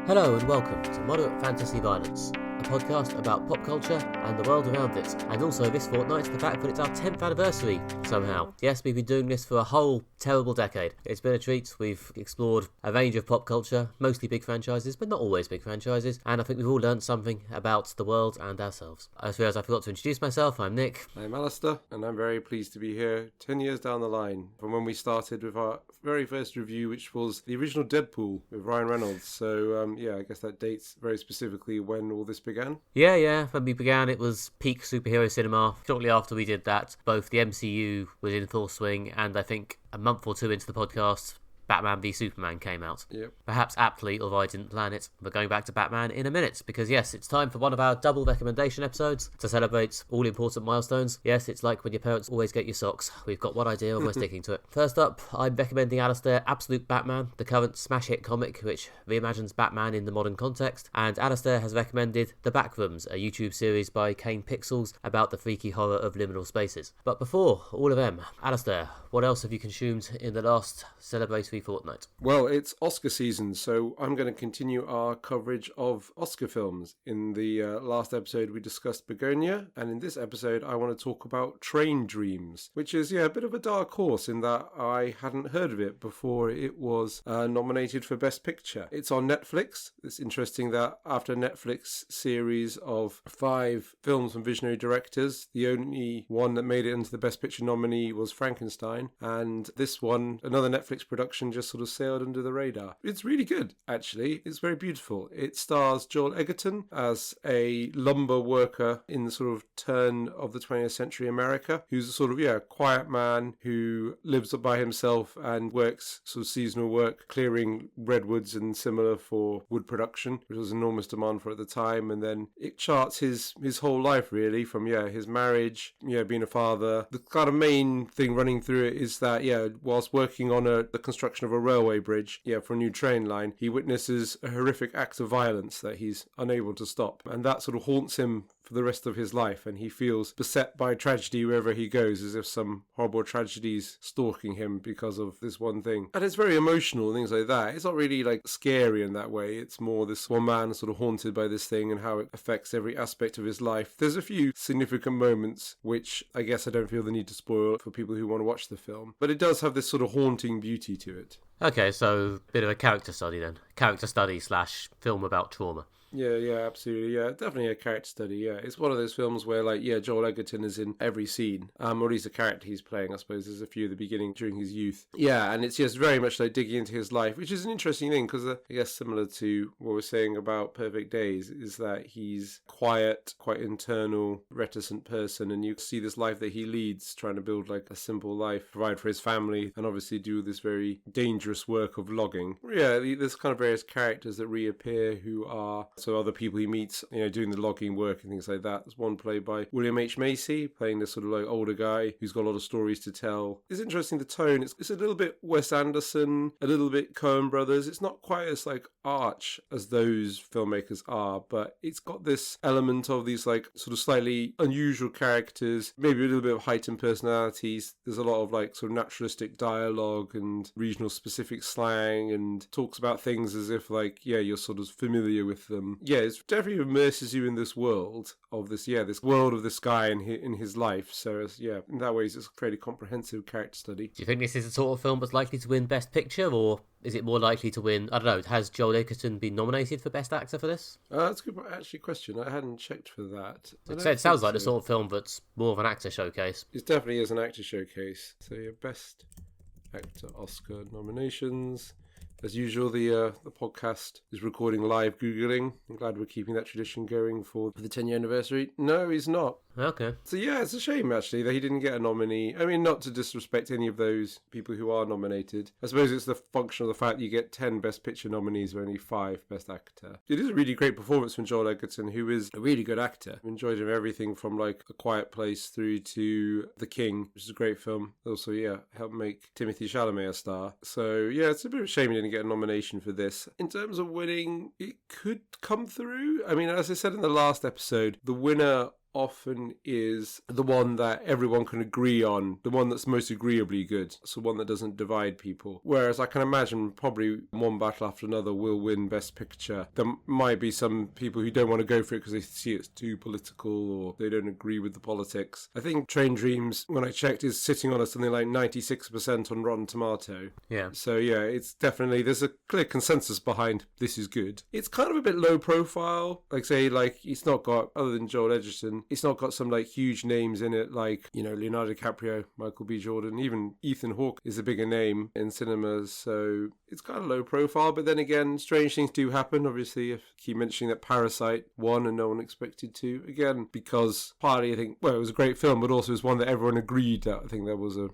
Hello and welcome to Moderate Fantasy Violence, a podcast about pop culture and the world around it, and also this fortnight the fact that it's our 10th anniversary somehow. Yes, we've been doing this for a whole terrible decade. It's been a treat. We've explored a range of pop culture, mostly big franchises, but not always big franchises, and I think we've all learned something about the world and ourselves. As far as I forgot to introduce myself, I'm Nick. I'm Alastair, and I'm very pleased to be here 10 years down the line from when we started with our very first review, which was the original Deadpool with Ryan Reynolds. So, I guess that dates very specifically when all this began. Yeah, when we began it was peak superhero cinema. Shortly after we did that, both the MCU was in full swing, and I think a month or two into the podcast, Batman v Superman came out. Yep. Perhaps aptly, although I didn't plan it. We're going back to Batman in a minute, because yes, it's time for one of our double recommendation episodes to celebrate all important milestones. Yes, it's like when your parents always get you socks. We've got one idea and we're sticking to it. First up, I'm recommending Alastair Absolute Batman, the current smash hit comic which reimagines Batman in the modern context, and Alastair has recommended The Backrooms, a YouTube series by Kane PIxels about the freaky horror of liminal spaces. But before all of them, Alastair, what else have you consumed in the last celebratory fortnight? Well, it's Oscar season, so I'm going to continue our coverage of Oscar films. In the last episode, we discussed Begonia, and in this episode, I want to talk about Train Dreams, which is, a bit of a dark horse in that I hadn't heard of it before it was nominated for Best Picture. It's on Netflix. It's interesting that after a Netflix series of 5 films from visionary directors, the only one that made it into the Best Picture nominee was Frankenstein, and this one, another Netflix production, just sort of sailed under the radar. It's really good, actually. It's very beautiful. It stars Joel Edgerton as a lumber worker in the sort of turn of the 20th century America, who's a sort of, quiet man who lives by himself and works sort of seasonal work, clearing redwoods and similar for wood production, which was enormous demand for at the time. And then it charts his whole life, really, from, his marriage, being a father. The kind of main thing running through it is that, whilst working on the construction of a railway bridge, for a new train line, he witnesses a horrific act of violence that he's unable to stop. And that sort of haunts him for the rest of his life, and he feels beset by tragedy wherever he goes, as if some horrible tragedy's stalking him because of this one thing. And it's very emotional and things like that. It's not really like scary in that way. It's more this one man sort of haunted by this thing and how it affects every aspect of his life. There's a few significant moments which I guess I don't feel the need to spoil for people who want to watch the film, but it does have this sort of haunting beauty to it. Okay, so a bit of a character study then. Character study / film about trauma. Yeah, absolutely. Yeah, definitely a character study. Yeah, it's one of those films where, Joel Edgerton is in every scene, or at least the character he's playing. I suppose there's a few at the beginning during his youth. Yeah, and it's just very much like digging into his life, which is an interesting thing because I guess similar to what we're saying about Perfect Days is that he's quiet, quite internal, reticent person, and you see this life that he leads, trying to build like a simple life, provide for his family, and obviously do this very dangerous work of logging. Yeah, there's kind of various characters that reappear who are so other people he meets, doing the logging work and things like that. There's one played by William H. Macy, playing this sort of like older guy who's got a lot of stories to tell. It's interesting, the tone. It's a little bit Wes Anderson, a little bit Coen Brothers. It's not quite as like arch as those filmmakers are, but it's got this element of these like sort of slightly unusual characters, maybe a little bit of heightened personalities. There's a lot of like sort of naturalistic dialogue and regional specific slang, and talks about things as if like, you're sort of familiar with them. It definitely immerses you in this world of this, this world of this guy in his life. So, in that way, it's a fairly comprehensive character study. Do you think this is the sort of film that's likely to win Best Picture, or is it more likely to win, I don't know, has Joel Edgerton been nominated for Best Actor for this? That's a good question. I hadn't checked for that. It sounds like the sort of film that's more of an actor showcase. It definitely is an actor showcase. So, Best Actor Oscar nominations. As usual, the podcast is recording live Googling. I'm glad we're keeping that tradition going for the 10-year anniversary. No, he's not. Okay. So it's a shame actually that he didn't get a nominee. I mean, not to disrespect any of those people who are nominated. I suppose it's the function of the fact that you get 10 Best Picture nominees but only 5 Best Actor. It is a really great performance from Joel Edgerton, who is a really good actor. I enjoyed him everything from like A Quiet Place through to The King, which is a great film. Also, helped make Timothée Chalamet a star. So it's a bit of a shame he didn't get a nomination for this. In terms of winning, it could come through. I mean, as I said in the last episode, the winner often is the one that everyone can agree on, the one that's most agreeably good, so one that doesn't divide people. Whereas I can imagine probably One Battle After Another will win Best Picture. There might be some people who don't want to go for it because they see it's too political or they don't agree with the politics. I think Train Dreams, when I checked, is sitting on a something like 96% on Rotten Tomato. Yeah. So yeah, it's definitely, there's a clear consensus behind this is good. It's kind of a bit low profile. Like say, like it's not got, other than Joel Edgerton, it's not got some like huge names in it like, you know, Leonardo DiCaprio, Michael B. Jordan, even Ethan Hawke is a bigger name in cinemas. So it's kind of low profile, but then again, strange things do happen. Obviously, if I keep mentioning that Parasite won and no one expected to, again, because partly I think, well, it was a great film, but also it was one that everyone agreed that I think that was a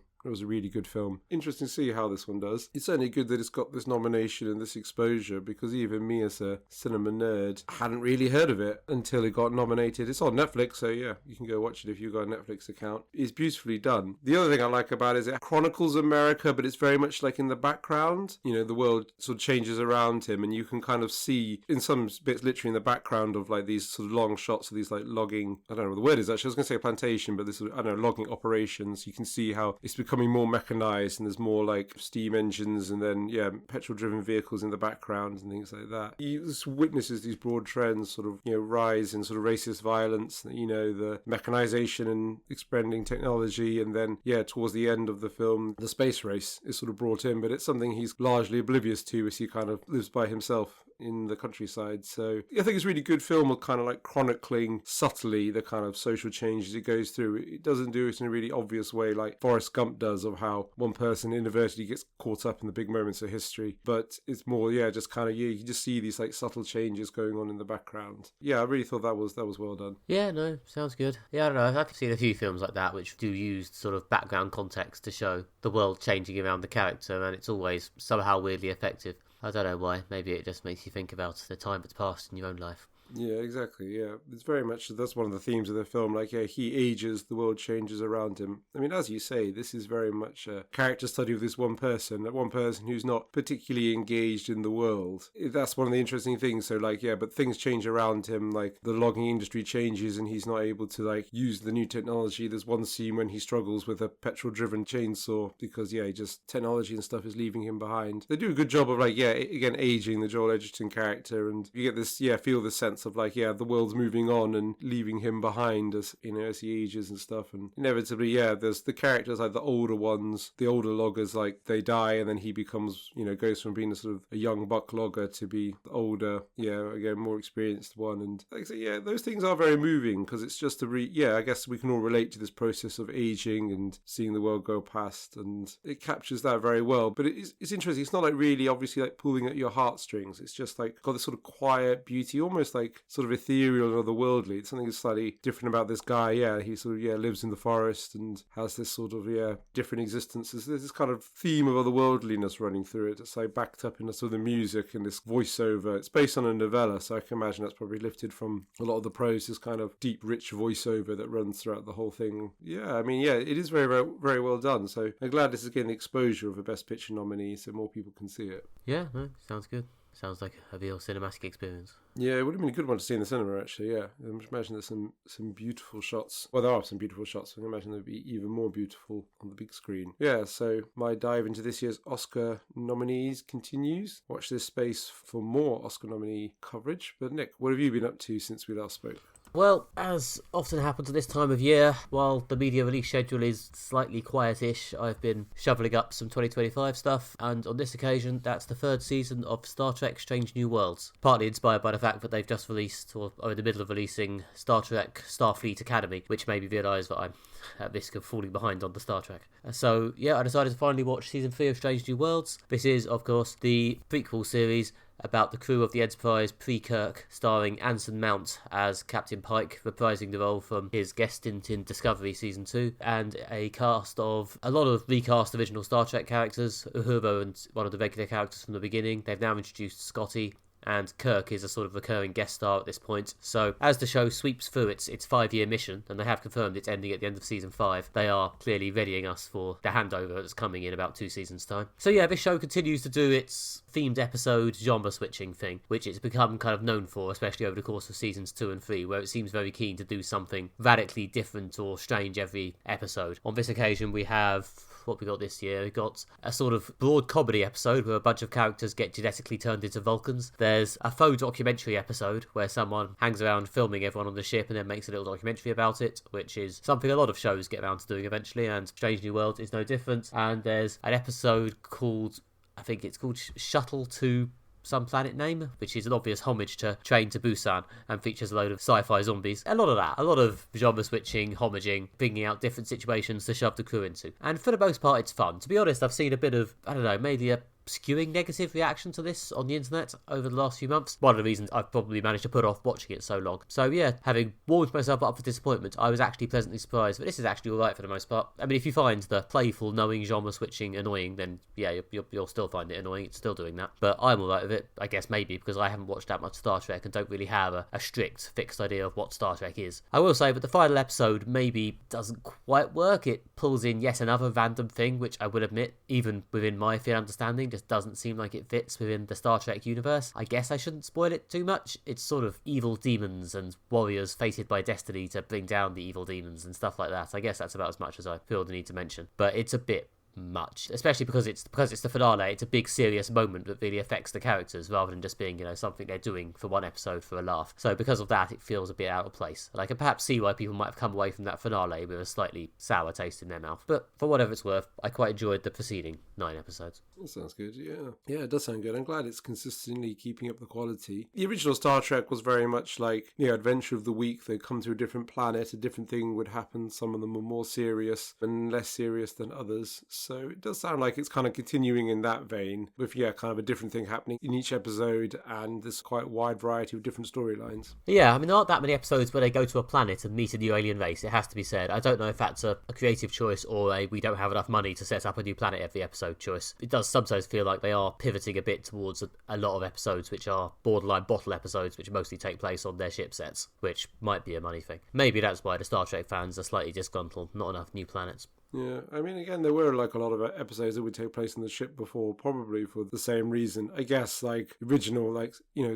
really good film. Interesting to see how this one does. It's certainly good that it's got this nomination and this exposure, because even me as a cinema nerd hadn't really heard of it until it got nominated. It's on Netflix, so yeah, you can go watch it if you've got a Netflix account. It's beautifully done. The other thing I like about it is it chronicles America, but it's very much like in the background. You know, the world sort of changes around him, and you can kind of see in some bits literally in the background of like these sort of long shots of these like logging, I don't know what the word is actually, I was going to say plantation, but this sort of, I don't know, logging operations. You can see how it's becoming more mechanized and there's more like steam engines and then petrol driven vehicles in the background and things like that. You just witnesses these broad trends sort of, you know, rise in sort of racist violence, you know, the mechanization and expanding technology, and then towards the end of the film the space race is sort of brought in, but it's something he's largely oblivious to as he kind of lives by himself in the countryside. So I think it's a really good film of kind of like chronicling subtly the kind of social changes it goes through. It doesn't do it in a really obvious way like Forrest Gump does, of how one person inadvertently gets caught up in the big moments of history, but it's more just kind of you just see these like subtle changes going on in the background. I really thought that was well done. Yeah, no, sounds good. I don't know, I've seen a few films like that which do use sort of background context to show the world changing around the character, and it's always somehow weirdly effective. I don't know why. Maybe it just makes you think about the time that's passed in your own life. Yeah, exactly. Yeah, it's very much, that's one of the themes of the film. Like, he ages, the world changes around him. I mean, as you say, this is very much a character study of this one person, that one person who's not particularly engaged in the world. That's one of the interesting things. So, like, but things change around him. Like, the logging industry changes, and he's not able to like use the new technology. There's one scene when he struggles with a petrol-driven chainsaw because, just technology and stuff is leaving him behind. They do a good job of like, again, aging the Joel Edgerton character, and you get this, feel the sense of like, the world's moving on and leaving him behind as, you know, as he ages and stuff. And inevitably, there's the characters, like the older ones, the older loggers, like they die, and then he becomes, you know, goes from being a sort of a young buck logger to be the older, again, more experienced one. And like I say, those things are very moving, because it's just I guess we can all relate to this process of aging and seeing the world go past, and it captures that very well. But it's interesting. It's not like really obviously like pulling at your heartstrings. It's just like got this sort of quiet beauty, almost like sort of ethereal and otherworldly. It's something slightly different about this guy. He sort of lives in the forest and has this sort of different existences. There's this kind of theme of otherworldliness running through it. It's like backed up in the sort of the music and this voiceover. It's based on a novella, so I can imagine that's probably lifted from a lot of the prose, this kind of deep, rich voiceover that runs throughout the whole thing. I mean, it is very, very, very well done. So I'm glad this is getting the exposure of a Best Picture nominee, so more people can see it. Yeah, no, sounds good. Sounds like a real cinematic experience. Yeah, it would have been a good one to see in the cinema, actually, I imagine there's some beautiful shots. Well, there are some beautiful shots, so I can imagine they'd be even more beautiful on the big screen. So my dive into this year's Oscar nominees continues. Watch this space for more Oscar nominee coverage. But Nick, what have you been up to since we last spoke? Well, as often happens at this time of year, while the media release schedule is slightly quietish, I've been shoveling up some 2025 stuff, and on this occasion, that's the third season of Star Trek Strange New Worlds, partly inspired by the fact that they've just released, or are in the middle of releasing, Star Trek Starfleet Academy, which made me realise that I'm at risk of falling behind on the Star Trek. So, I decided to finally watch Season 3 of Strange New Worlds. This is, of course, the prequel series about the crew of the Enterprise pre-Kirk, starring Anson Mount as Captain Pike, reprising the role from his guest stint in Discovery Season 2, and a cast of a lot of recast original Star Trek characters. Uhura and one of the regular characters from the beginning. They've now introduced Scotty, and Kirk is a sort of recurring guest star at this point. So as the show sweeps through its 5-year mission, and they have confirmed it's ending at the end of season 5, they are clearly readying us for the handover that's coming in about 2 seasons' time. So yeah, this show continues to do its themed episode genre switching thing, which it's become kind of known for, especially over the course of seasons 2 and 3, where it seems very keen to do something radically different or strange every episode. On this occasion, we have what we got this year. We got a sort of broad comedy episode where a bunch of characters get genetically turned into Vulcans. There's a faux documentary episode where someone hangs around filming everyone on the ship and then makes a little documentary about it, which is something a lot of shows get around to doing eventually, and Strange New World is no different. And there's an episode called, I think it's called Shuttle to some planet name, which is an obvious homage to Train to Busan and features a load of sci-fi zombies. A lot of that, a lot of genre switching, homaging, bringing out different situations to shove the crew into. And for the most part, it's fun. To be honest, I've seen a bit of, I don't know, maybe a skewing negative reaction to this on the internet over the last few months. One of the reasons I've probably managed to put off watching it so long. So yeah, having warmed myself up for disappointment, I was actually pleasantly surprised, but this is actually alright for the most part. I mean, if you find the playful, knowing genre switching annoying, then yeah, you'll still find it annoying. It's still doing that. But I'm alright with it, I guess maybe because I haven't watched that much Star Trek and don't really have a strict, fixed idea of what Star Trek is. I will say, but the final episode maybe doesn't quite work. It pulls in yet another random thing, which I will admit, even within my fair understanding, just doesn't seem like it fits within the Star Trek universe. I guess I shouldn't spoil it too much. It's sort of evil demons and warriors fated by destiny to bring down the evil demons and stuff like that. I guess that's about as much as I feel the need to mention. But it's a bit much, especially because it's the finale. It's a big serious moment that really affects the characters rather than just being, something they're doing for one episode for a laugh. So because of that, it feels a bit out of place, and I can perhaps see why people might have come away from that finale with a slightly sour taste in their mouth. But for whatever it's worth, I quite enjoyed the preceding 9 episodes. That sounds good. Yeah, it does sound good. I'm glad it's consistently keeping up the quality. The original Star Trek was very much like adventure of the week. They'd come to a different planet, a different thing would happen. Some of them were more serious and less serious than others. So it does sound like it's kind of continuing in that vein with, kind of a different thing happening in each episode, and this quite wide variety of different storylines. Yeah, I mean, there aren't that many episodes where they go to a planet and meet a new alien race, it has to be said. I don't know if that's a creative choice or a we don't have enough money to set up a new planet every episode choice. It does sometimes feel like they are pivoting a bit towards a lot of episodes which are borderline bottle episodes, which mostly take place on their ship sets, which might be a money thing. Maybe that's why the Star Trek fans are slightly disgruntled, not enough new planets. Yeah, I mean, again, there were like a lot of episodes that would take place on the ship before, probably for the same reason. I guess, like, original,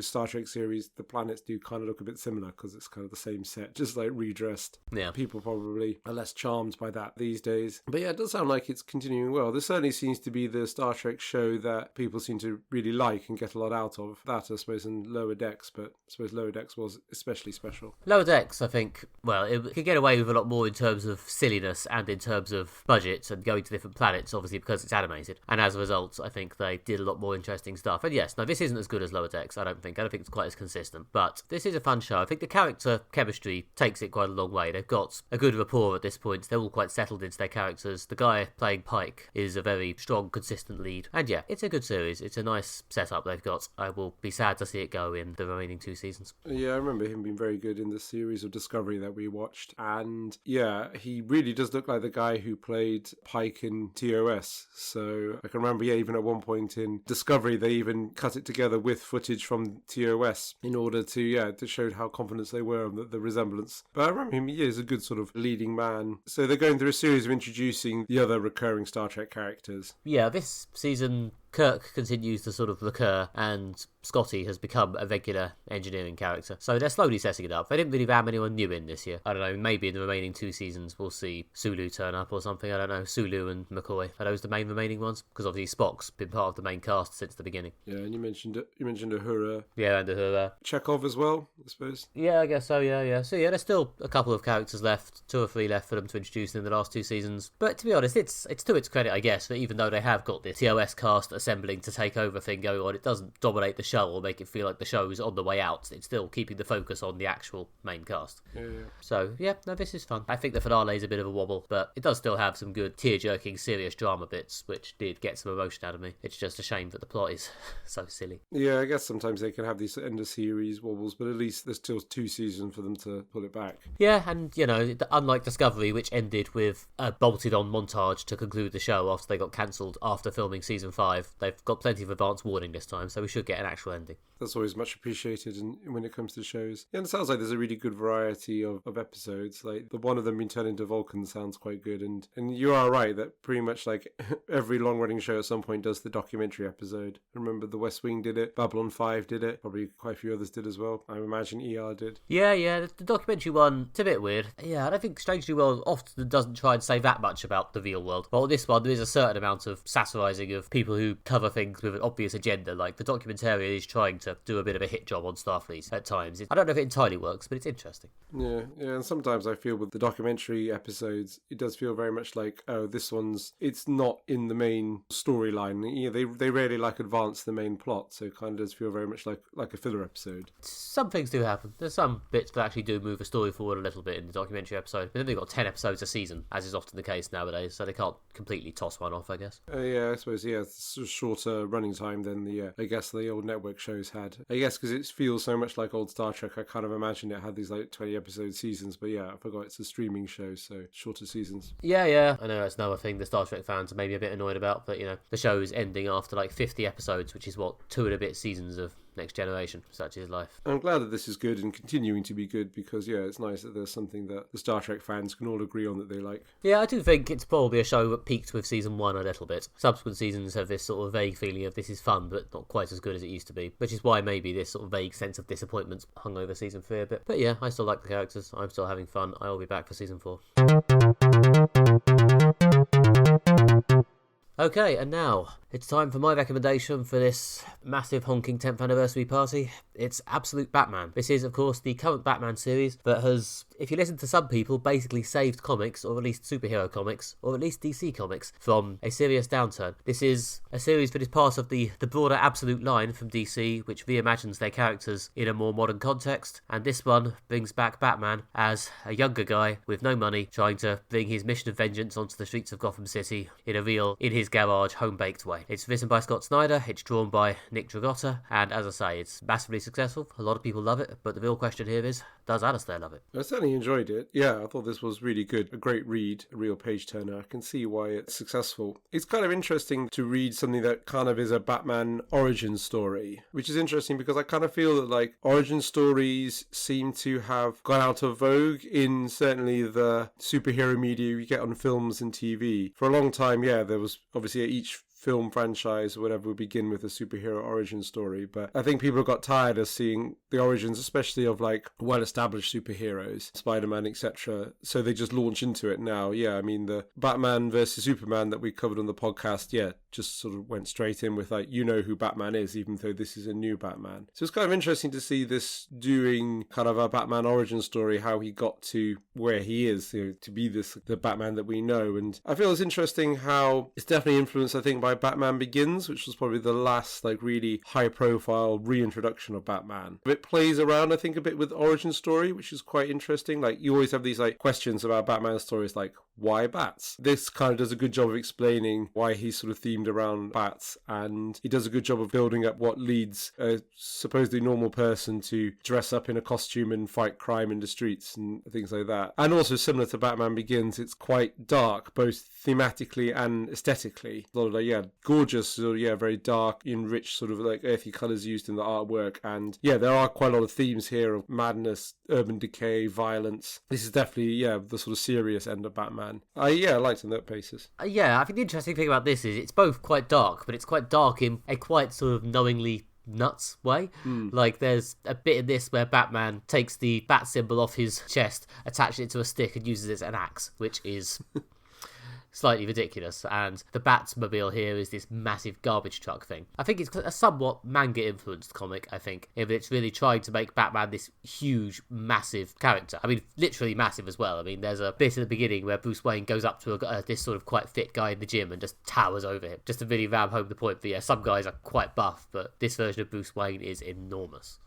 Star Trek series, the planets do kind of look a bit similar because it's kind of the same set, just like redressed. Yeah. People probably are less charmed by that these days. But yeah, it does sound like it's continuing well. This certainly seems to be the Star Trek show that people seem to really like and get a lot out of. That, I suppose, in Lower Decks, but I suppose Lower Decks was especially special. Lower Decks, I think, well, it could get away with a lot more in terms of silliness and in terms of budgets and going to different planets, obviously because it's animated, and as a result I think they did a lot more interesting stuff. And yes, no, this isn't as good as Lower Decks. I don't think it's quite as consistent, but this is a fun show. I think the character chemistry takes it quite a long way. They've got a good rapport at this point. They're all quite settled into their characters. The guy playing Pike is a very strong, consistent lead, and yeah, it's a good series. It's a nice setup they've got. I will be sad to see it go in the remaining 2 seasons. Yeah, I remember him being very good in the series of Discovery that we watched, and yeah, he really does look like the guy who played Pike in TOS. So I can remember, even at one point in Discovery, they even cut it together with footage from TOS in order to show how confident they were on the resemblance. But I remember him, he's a good sort of leading man. So they're going through a series of introducing the other recurring Star Trek characters. Yeah, this season Kirk continues to sort of recur, and Scotty has become a regular engineering character. So they're slowly setting it up. They didn't really ram anyone new in this year. I don't know, maybe in the remaining 2 seasons we'll see Sulu turn up or something. I don't know, Sulu and McCoy. Are those the main remaining ones? Because obviously Spock's been part of the main cast since the beginning. Yeah, and you mentioned Uhura. Yeah, and Uhura. Chekhov as well, I suppose. Yeah, I guess so, yeah. So yeah, there's still a couple of characters left, 2 or 3 left for them to introduce in the last 2 seasons. But to be honest, it's to its credit, I guess, that even though they have got this TOS cast assembling to take over thing going on, it doesn't dominate the show or make it feel like the show is on the way out. It's still keeping the focus on the actual main cast. Yeah. So yeah, no, this is fun. I think the finale is a bit of a wobble, but it does still have some good tear-jerking serious drama bits, which did get some emotion out of me. It's just a shame that the plot is so silly. Yeah, I guess sometimes they can have these end of series wobbles, but at least there's still 2 seasons for them to pull it back. Yeah, and unlike Discovery, which ended with a bolted on montage to conclude the show after they got cancelled after filming season 5, they've got plenty of advance warning this time, so we should get an actual ending. That's always much appreciated when it comes to shows. Yeah, and it sounds like there's a really good variety of episodes. Like the one of them being turned into Vulcan sounds quite good. And you are right that pretty much like every long-running show at some point does the documentary episode. I remember The West Wing did it, Babylon 5 did it, probably quite a few others did as well. I imagine ER did. Yeah, the documentary one, it's a bit weird. Yeah, I don't think Strangely World often doesn't try and say that much about the real world. But with this one, there is a certain amount of satirising of people who cover things with an obvious agenda. Like the documentarian is trying to do a bit of a hit job on Starfleet at times. I don't know if it entirely works, but it's interesting. Yeah, and sometimes I feel with the documentary episodes, it does feel very much like, oh, this one's, it's not in the main storyline. You know, they rarely like advance the main plot, so it kind of does feel very much like a filler episode. Some things do happen. There's some bits that actually do move the story forward a little bit in the documentary episode. But then they've got 10 episodes a season, as is often the case nowadays, so they can't completely toss one off, I guess. Yeah, I suppose, yeah, it's a shorter running time than I guess the old network shows had. I guess because it feels so much like old Star Trek, I kind of imagine it had these like 20 episode seasons, but yeah, I forgot it's a streaming show, so shorter seasons. Yeah, I know that's another thing the Star Trek fans are maybe a bit annoyed about, but you know, the show is ending after like 50 episodes, which is what, 2 and a bit seasons of Next Generation. Such is life. I'm glad that this is good and continuing to be good because, yeah, it's nice that there's something that the Star Trek fans can all agree on that they like. Yeah, I do think it's probably a show that peaked with season 1 a little bit. Subsequent seasons have this sort of vague feeling of this is fun, but not quite as good as it used to be, which is why maybe this sort of vague sense of disappointment hung over season 3 a bit. But yeah, I still like the characters. I'm still having fun. I will be back for season 4. Okay, and now it's time for my recommendation for this massive honking 10th anniversary party. It's Absolute Batman. This is, of course, the current Batman series that has, if you listen to some people, basically saved comics, or at least superhero comics, or at least DC comics, from a serious downturn. This is a series that is part of the broader Absolute line from DC, which reimagines their characters in a more modern context, and this one brings back Batman as a younger guy with no money, trying to bring his mission of vengeance onto the streets of Gotham City in his garage, home-baked way. It's written by Scott Snyder, it's drawn by Nick Dragotta, and as I say, it's massively successful. A lot of people love it, but the real question here is, does Alastair love it? I certainly enjoyed it. Yeah, I thought this was really good. A great read, a real page-turner. I can see why it's successful. It's kind of interesting to read something that kind of is a Batman origin story, which is interesting because I kind of feel that like origin stories seem to have gone out of vogue in certainly the superhero media you get on films and TV. For a long time, yeah, there was obviously each film franchise or whatever would begin with a superhero origin story, but I think people got tired of seeing the origins, especially of like well-established superheroes, Spider-Man, etc. So they just launch into it now. Yeah, I mean the Batman versus Superman that we covered on the podcast, yeah, just sort of went straight in with like, you know who Batman is, even though this is a new Batman. So it's kind of interesting to see this doing kind of a Batman origin story, how he got to where he is, you know, to be the Batman that we know. And I feel it's interesting how it's definitely influenced, I think, by Batman Begins, which was probably the last like really high profile reintroduction of Batman. It plays around, I think, a bit with origin story, which is quite interesting. Like you always have these like questions about Batman stories like, why bats? This kind of does a good job of explaining why he's sort of themed around bats, and he does a good job of building up what leads a supposedly normal person to dress up in a costume and fight crime in the streets and things like that. And also similar to Batman Begins, it's quite dark, both thematically and aesthetically. A lot of like, yeah, gorgeous, sort of, yeah, very dark, enriched sort of like earthy colours used in the artwork. And yeah, there are quite a lot of themes here of madness, urban decay, violence. This is definitely, yeah, the sort of serious end of Batman. I liked on that basis. Yeah, I think the interesting thing about this is it's both quite dark, but it's quite dark in a quite sort of knowingly nuts way. Like there's a bit in this where Batman takes the bat symbol off his chest, attaches it to a stick and uses it as an axe, which is slightly ridiculous, and the Batmobile here is this massive garbage truck thing. I think it's a somewhat manga-influenced comic, I think, in that it's really trying to make Batman this huge, massive character. I mean, literally massive as well. I mean, there's a bit at the beginning where Bruce Wayne goes up to this sort of quite fit guy in the gym and just towers over him, just to really ram home the point that, yeah, some guys are quite buff, but this version of Bruce Wayne is enormous.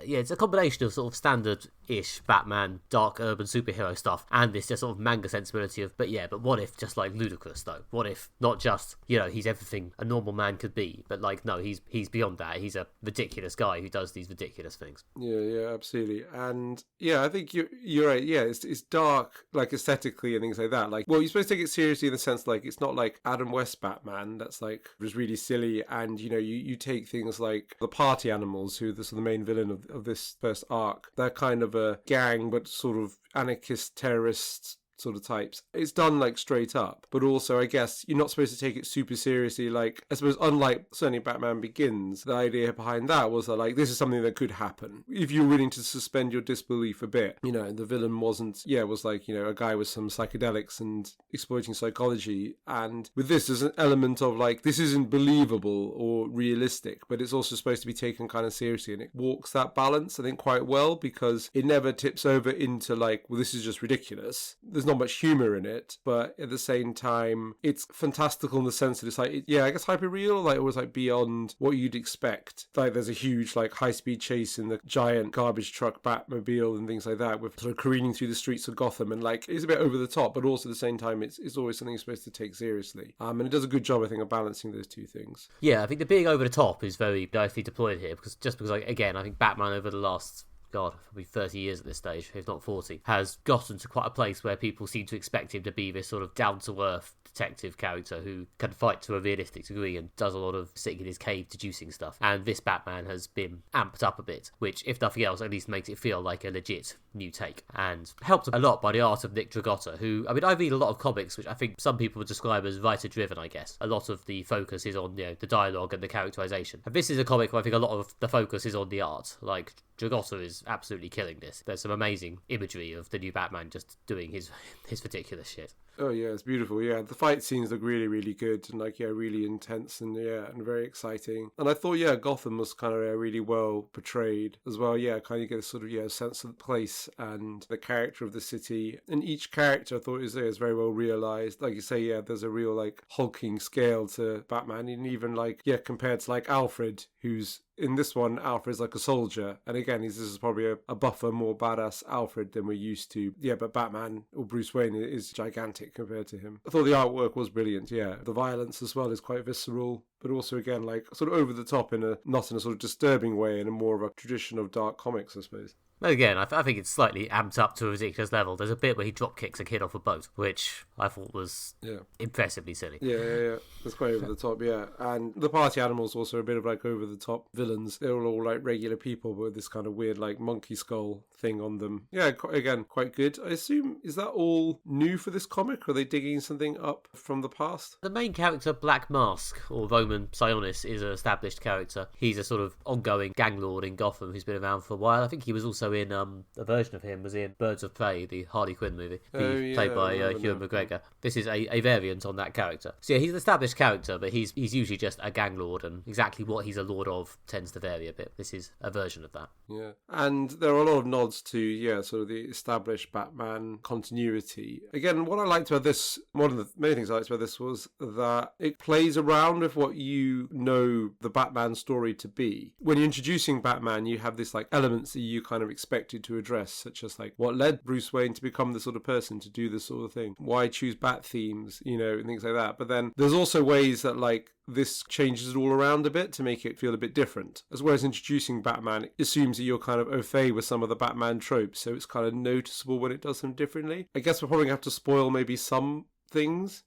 Yeah, it's a combination of sort of standard ish Batman, dark urban superhero stuff, and this just sort of manga sensibility of, but what if just like ludicrous though? What if not just, he's everything a normal man could be, but like, no, he's beyond that. He's a ridiculous guy who does these ridiculous things. Yeah, absolutely. And yeah, I think you're right. Yeah, it's dark, like aesthetically and things like that. Like, well, you're supposed to take it seriously in the sense like it's not like Adam West Batman that's like was really silly, and you take things like the Party Animals, who are the main villain of this first arc. They're kind of a gang, but sort of anarchist terrorists sort of types. It's done like straight up, but also I guess you're not supposed to take it super seriously. Like, I suppose unlike certainly Batman Begins, the idea behind that was that like this is something that could happen if you're willing to suspend your disbelief a bit. The villain was like a guy with some psychedelics and exploiting psychology, and with this there's an element of like this isn't believable or realistic, but it's also supposed to be taken kind of seriously, and it walks that balance I think quite well, because it never tips over into like, well, this is just ridiculous. There's not much humor in it, but at the same time it's fantastical in the sense that it's like, I guess hyper real, like always like beyond what you'd expect. Like there's a huge like high speed chase in the giant garbage truck Batmobile and things like that, with sort of careening through the streets of Gotham, and like it's a bit over the top, but also at the same time it's always something you're supposed to take seriously. And it does a good job, I think, of balancing those two things. Yeah, I think the being over the top is very nicely deployed here, because like, again, I think Batman over the last probably 30 years at this stage, if not 40, has gotten to quite a place where people seem to expect him to be this sort of down-to-earth detective character who can fight to a realistic degree and does a lot of sitting in his cave deducing stuff. And this Batman has been amped up a bit, which, if nothing else, at least makes it feel like a legit new take. And helped a lot by the art of Nick Dragotta, who, I mean, I read a lot of comics, which I think some people would describe as writer-driven, I guess. A lot of the focus is on, the dialogue and the characterization. And this is a comic where I think a lot of the focus is on the art. Like, Dragotta is absolutely killing this. There's some amazing imagery of the new Batman just doing his ridiculous shit. Oh yeah, it's beautiful. Yeah, the fight scenes look really, really good, and like really intense, and and very exciting. And I thought Gotham was kind of really well portrayed as well. Yeah, kind of get a sort of sense of the place and the character of the city. And each character I thought is very well realized. Like you say, there's a real like hulking scale to Batman, and even like compared to like Alfred, who's in this one, Alfred's like a soldier, and again, this is probably a buffer, more badass Alfred than we're used to. Yeah, but Batman or Bruce Wayne is gigantic compared to him. I thought the artwork was brilliant. Yeah, the violence as well is quite visceral, but also again like sort of over the top not in a sort of disturbing way, in a more of a tradition of dark comics, I suppose. Again, I think it's slightly amped up to a ridiculous level. There's a bit where he drop kicks a kid off a boat, which I thought was impressively silly. Yeah. That's quite over the top, And the Party Animals also a bit of like over the top villains. They're all like regular people, but with this kind of weird like monkey skull thing on them. Yeah, again, quite good. I assume, is that all new for this comic? Or are they digging something up from the past? The main character, Black Mask, or Roman Sionis, is an established character. He's a sort of ongoing gang lord in Gotham who's been around for a while. I think he was also in a version of him was in Birds of Prey, the Harley Quinn movie, played by Ewan McGregor. This is a variant on that character. So he's an established character, but he's usually just a gang lord, and exactly what he's a lord of tends to vary a bit. This is a version of that. Yeah, and there are a lot of nods to sort of the established Batman continuity. Again, what I liked about this, one of the many things I liked about this, was that it plays around with what you know the Batman story to be. When you're introducing Batman, you have this like elements that you kind of expected to address, such as like what led Bruce Wayne to become the sort of person to do this sort of thing, why choose bat themes, and things like that. But then there's also ways that like this changes it all around a bit to make it feel a bit different. As well as introducing Batman, it assumes that you're kind of au fait with some of the Batman tropes, so it's kind of noticeable when it does them differently. I guess we'll probably have to spoil maybe some things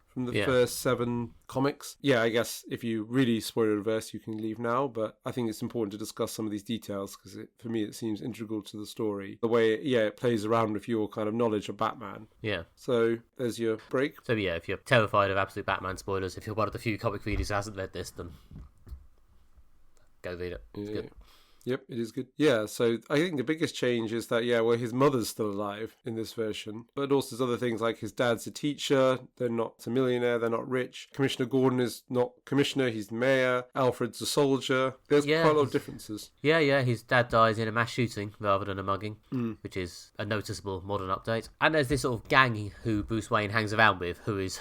from the first 7 comics. Yeah, I guess if you really spoiler reverse, you can leave now, but I think it's important to discuss some of these details because for me it seems integral to the story. The way it plays around with your kind of knowledge of Batman. Yeah. So there's your break. So if you're terrified of absolute Batman spoilers, if you're one of the few comic readers who hasn't read this, then go read it. It's good. Yep, it is good. Yeah, so I think the biggest change is that, his mother's still alive in this version. But also there's other things like his dad's a teacher, they're not a millionaire, they're not rich. Commissioner Gordon is not commissioner, he's mayor. Alfred's a soldier. There's quite a lot of differences. Yeah, his dad dies in a mass shooting rather than a mugging, which is a noticeable modern update. And there's this sort of gang who Bruce Wayne hangs around with, who is,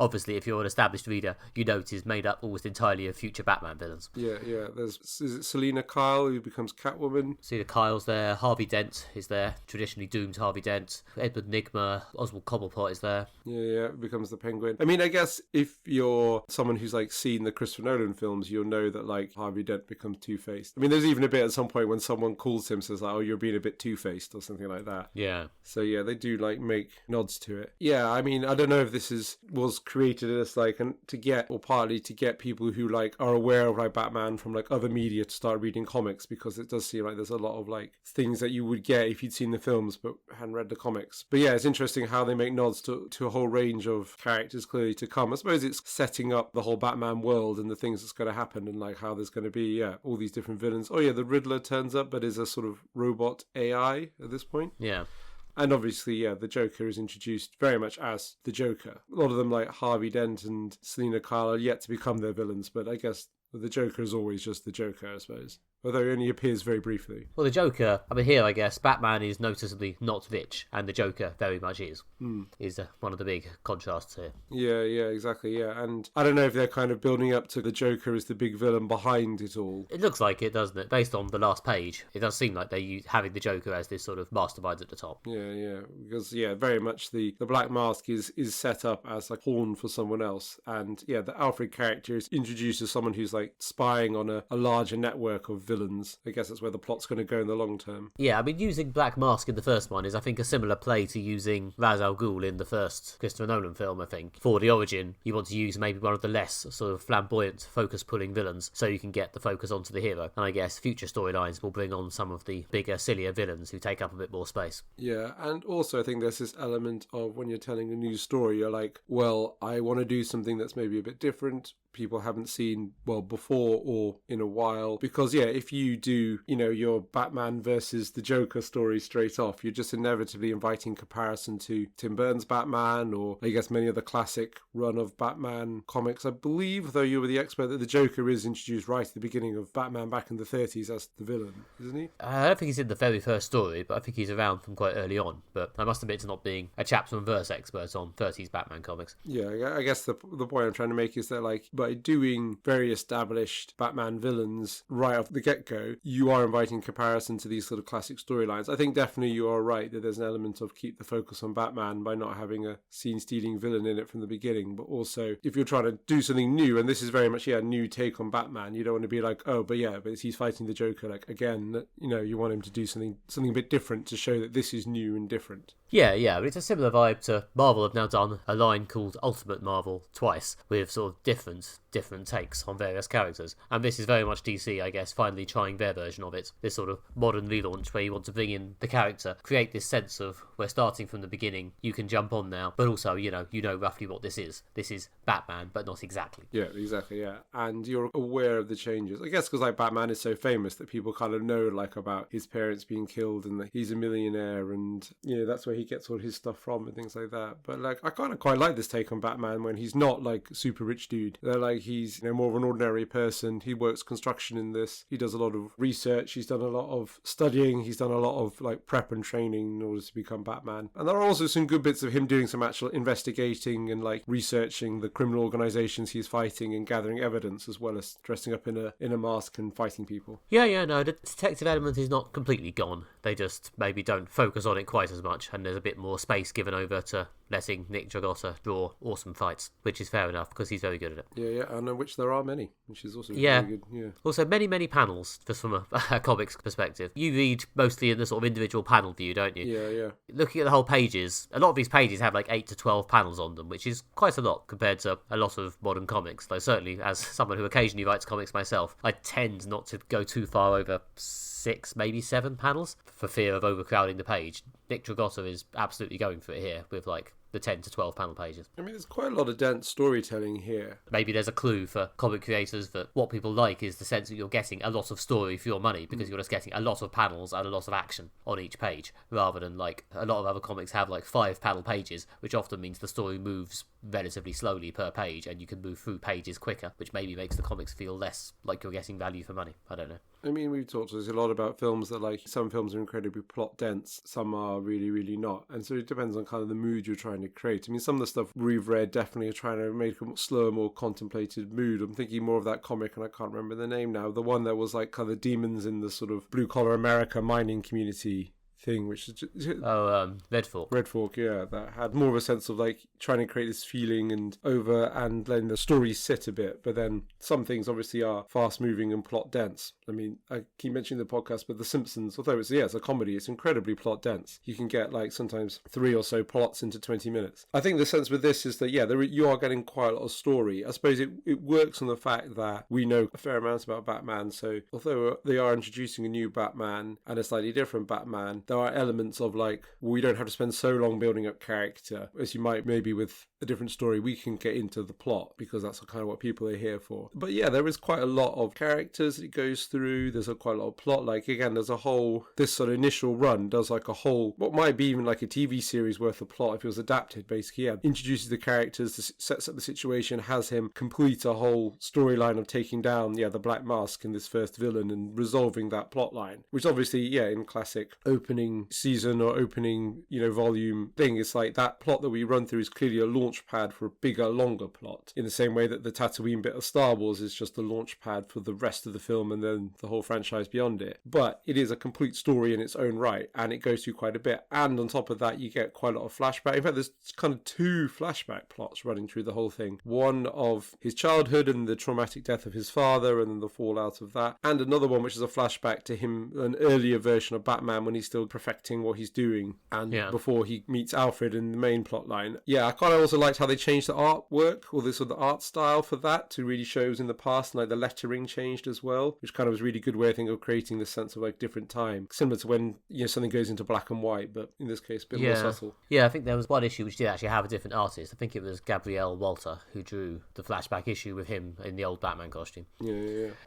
obviously, if you're an established reader, you know it is made up almost entirely of future Batman villains. Yeah, is it Selena Kyle, who who becomes Catwoman. See the Kyle's there, Harvey Dent is there, traditionally doomed Harvey Dent, Edward Nigma, Oswald Cobblepot is there. Yeah, becomes the Penguin. I mean, I guess if you're someone who's like seen the Christopher Nolan films, you'll know that like Harvey Dent becomes Two-Faced. I mean, there's even a bit at some point when someone calls him, says like, oh, you're being a bit Two-Faced or something like that. Yeah. So yeah, they do like make nods to it. Yeah, I mean, I don't know if this was created as like to get, or partly to get people who like are aware of like Batman from like other media to start reading comics, because it does seem like there's a lot of like things that you would get if you'd seen the films but hadn't read the comics. But yeah, it's interesting how they make nods to a whole range of characters clearly to come. I suppose it's setting up the whole Batman world and the things that's going to happen, and like how there's going to be all these different villains. Oh yeah, the Riddler turns up but is a sort of robot AI at this point. Yeah. And obviously, yeah, the Joker is introduced very much as the Joker. A lot of them, like Harvey Dent and Selina Kyle, are yet to become their villains, but I guess the Joker is always just the Joker, I suppose. Although he only appears very briefly. Well, the Joker, I mean, here, I guess, Batman is noticeably not rich, and the Joker very much is. Is one of the big contrasts here. Yeah, exactly, yeah. And I don't know if they're kind of building up to the Joker as the big villain behind it all. It looks like it, doesn't it? Based on the last page, it does seem like they're having the Joker as this sort of mastermind at the top. Yeah. Because, yeah, very much the Black Mask is set up as like pawn for someone else. And, yeah, the Alfred character is introduced as someone who's like spying on a larger network of villains. I guess that's where the plot's going to go in the long term. Yeah, I mean, using Black Mask in the first one is, I think, a similar play to using Ra's al Ghul in the first Christopher Nolan film, I think. For the origin, you want to use maybe one of the less sort of flamboyant, focus-pulling villains so you can get the focus onto the hero. And I guess future storylines will bring on some of the bigger, sillier villains who take up a bit more space. Yeah, and also I think there's this element of when you're telling a new story, you're like, well, I want to do something that's maybe a bit different, people haven't seen, well, before or in a while. Because, yeah, if you do, your Batman versus the Joker story straight off, you're just inevitably inviting comparison to Tim Burton's Batman, or I guess many of the classic run of Batman comics. I believe, though you were the expert, that the Joker is introduced right at the beginning of Batman back in the 30s as the villain, isn't he? I don't think he's in the very first story, but I think he's around from quite early on. But I must admit to not being a chapter and verse expert on 30s Batman comics. Yeah, I guess the point I'm trying to make is that, like, by doing very established Batman villains right off the get-go, you are inviting comparison to these sort of classic storylines. I think definitely you are right that there's an element of keep the focus on Batman by not having a scene-stealing villain in it from the beginning, but also if you're trying to do something new, and this is very much, a new take on Batman, you don't want to be like, but he's fighting the Joker, like, again, you want him to do something a bit different to show that this is new and different. Yeah, but it's a similar vibe to Marvel have now done a line called Ultimate Marvel twice, with sort of different takes on various characters. And this is very much DC, I guess, finally trying their version of it. This sort of modern relaunch where you want to bring in the character, create this sense of we're starting from the beginning, you can jump on now, but also, you know roughly what this is. This is Batman, but not exactly. Yeah, exactly, yeah. And you're aware of the changes. I guess because like Batman is so famous that people kind of know like about his parents being killed and that he's a millionaire and, that's where he gets all his stuff from and things like that. But like, I kind of quite like this take on Batman when he's not like super rich dude. They're like, he's more of an ordinary person. He works construction in this. He does a lot of research. He's done a lot of studying. He's done a lot of like prep and training in order to become Batman. And there are also some good bits of him doing some actual investigating and like researching the criminal organizations he's fighting and gathering evidence, as well as dressing up in a mask and fighting people. Yeah, no, the detective element is not completely gone. They just maybe don't focus on it quite as much, and there's a bit more space given over to letting Nick Dragotta draw awesome fights, which is fair enough because he's very good at it. Yeah, and which there are many, which is also very good. Yeah. Also, many panels, just from a comics perspective. You read mostly in the sort of individual panel view, don't you? Yeah. Looking at the whole pages, a lot of these pages have like 8 to 12 panels on them, which is quite a lot compared to a lot of modern comics. Though certainly, as someone who occasionally writes comics myself, I tend not to go too far over 6, maybe 7 panels for fear of overcrowding the page. Nick Dragotta is absolutely going for it here with like the 10 to 12 panel pages. I mean, there's quite a lot of dense storytelling here. Maybe there's a clue for comic creators that what people like is the sense that you're getting a lot of story for your money because you're just getting a lot of panels and a lot of action on each page, rather than like a lot of other comics have like 5 panel pages, which often means the story moves relatively slowly per page, and you can move through pages quicker, which maybe makes the comics feel less like you're getting value for money. I don't know. I mean, we've talked a lot about films that, like, some films are incredibly plot dense, some are really, really not. And so it depends on kind of the mood you're trying to create. I mean, some of the stuff we've read definitely are trying to make a slower, more contemplated mood. I'm thinking more of that comic, and I can't remember the name now. The one that was like kind of demons in the sort of blue-collar America mining community thing, which is just, Red Fork. Red Fork, yeah, that had more of a sense of like trying to create this feeling and letting the story sit a bit. But then some things obviously are fast moving and plot dense. I mean, I keep mentioning the podcast, but The Simpsons, although it's a comedy, it's incredibly plot dense. You can get like sometimes 3 or so plots into 20 minutes. I think the sense with this is that, you are getting quite a lot of story. I suppose it works on the fact that we know a fair amount about Batman. So although they are introducing a new Batman and a slightly different Batman, there are elements of like, we don't have to spend so long building up character as you might maybe with a different story. We can get into the plot because that's kind of what people are here for. But yeah, there is quite a lot of characters that it goes through. There's quite a lot of plot. Like, again, there's a whole, this sort of initial run does like a whole, what might be even like a TV series worth of plot if it was adapted, basically. Yeah, introduces the characters, sets up the situation, has him complete a whole storyline of taking down, the Black Mask and this first villain and resolving that plot line, which obviously, in classic opening season or opening, volume thing, it's like that plot that we run through is clearly a launch pad for a bigger, longer plot, in the same way that the Tatooine bit of Star Wars is just the launch pad for the rest of the film and then the whole franchise beyond it. But it is a complete story in its own right, and it goes through quite a bit. And on top of that, you get quite a lot of flashback. In fact, there's kind of 2 flashback plots running through the whole thing. One of his childhood and the traumatic death of his father and then the fallout of that, and another one which is a flashback to him, an earlier version of Batman when he's still perfecting what he's doing and before he meets Alfred in the main plot line. I kind of also liked how they changed the artwork, or the sort of art style for that, to really show it was in the past, and like the lettering changed as well, which kind of was a really good way, I think, of creating this sense of like different time, similar to when something goes into black and white, but in this case a bit more subtle. I think there was one issue which did actually have a different artist. I think it was Gabrielle Walter who drew the flashback issue with him in the old Batman costume.